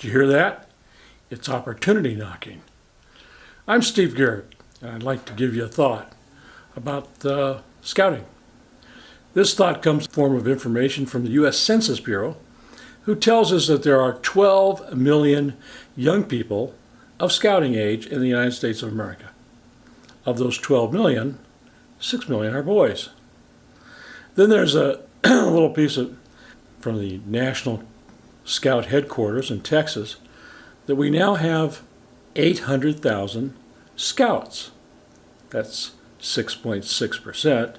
Did you hear that? It's opportunity knocking. I'm Steve Garrett, and I'd like to give you a thought about scouting. This thought comes in the form of information from the U.S. Census Bureau, who tells us that there are 12 million young people of scouting age in the United States of America. Of those 12 million, 6 million are boys. Then there's a little piece from the National Scout Headquarters in Texas that we now have 800,000 scouts. That's 6.6%.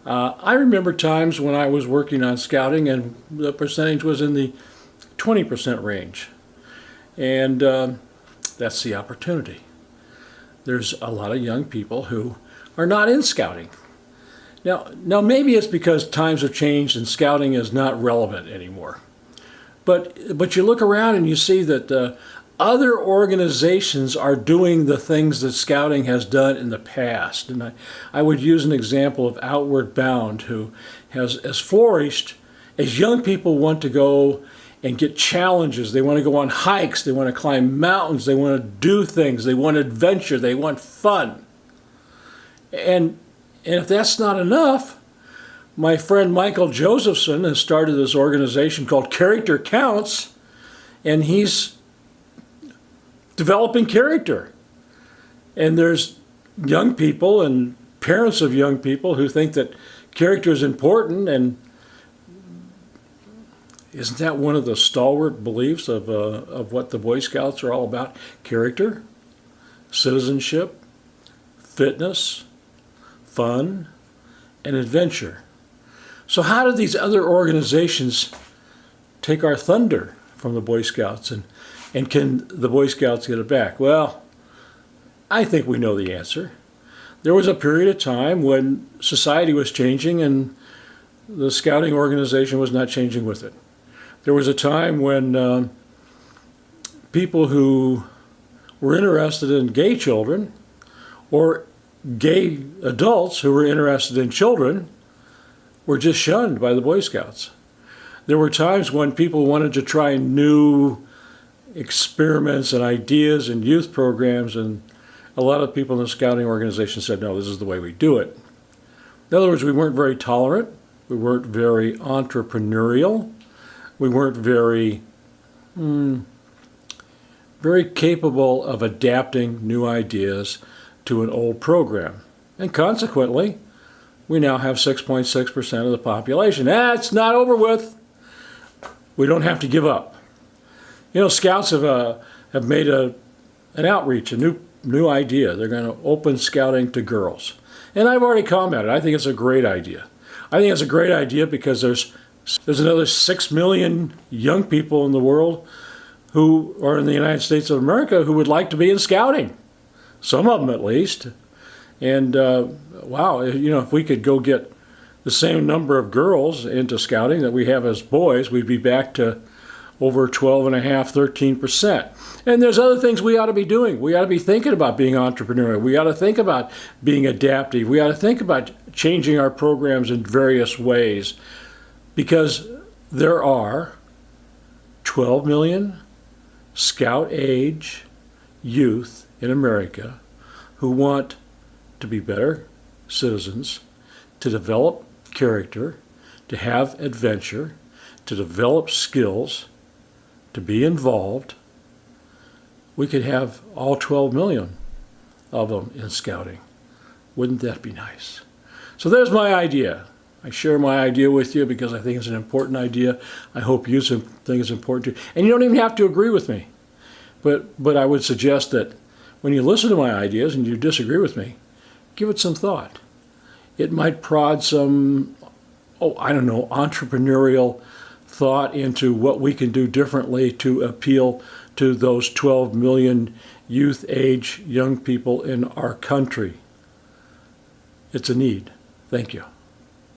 I remember times when I was working on scouting and the percentage was in the 20% range. And that's the opportunity. There's a lot of young people who are not in scouting. Now maybe it's because times have changed and scouting is not relevant anymore. But you look around and you see that other organizations are doing the things that scouting has done in the past. And I would use an example of Outward Bound, who has flourished as young people want to go and get challenges. They want to go on hikes. They want to climb mountains. They want to do things. They want adventure. They want fun. And if that's not enough, my friend Michael Josephson has started this organization called Character Counts, and he's developing character. And there's young people and parents of young people who think that character is important, and isn't that one of the stalwart beliefs of what the Boy Scouts are all about? Character, citizenship, fitness, fun, and adventure. So how do these other organizations take our thunder from the Boy Scouts, and can the Boy Scouts get it back? Well, I think we know the answer. There was a period of time when society was changing and the scouting organization was not changing with it. There was a time when people who were interested in gay children or gay adults who were interested in children were just shunned by the Boy Scouts. There were times when people wanted to try new experiments and ideas and youth programs, and a lot of people in the scouting organization said, no, this is the way we do it. In other words, we weren't very tolerant, we weren't very entrepreneurial, we weren't very capable of adapting new ideas to an old program. And consequently, we now have 6.6% of the population. That's not over with. We don't have to give up. You know, Scouts have made an outreach, a new idea. They're going to open scouting to girls. And I've already commented, I think it's a great idea. I think it's a great idea because there's another 6 million young people in the world who are in the United States of America who would like to be in scouting. Some of them at least. And wow, you know, if we could go get the same number of girls into scouting that we have as boys, we'd be back to over 12.5%, 13%. And there's other things we ought to be doing. We ought to be thinking about being entrepreneurial. We ought to think about being adaptive. We ought to think about changing our programs in various ways, because there are 12 million scout age youth in America who want to be better citizens, to develop character, to have adventure, to develop skills, to be involved. We could have all 12 million of them in scouting. Wouldn't that be nice? So there's my idea. I share my idea with you because I think it's an important idea. I hope you think it's important too. And you don't even have to agree with me. But I would suggest that when you listen to my ideas and you disagree with me, give it some thought. It might prod some, entrepreneurial thought into what we can do differently to appeal to those 12 million youth age young people in our country. It's a need. Thank you.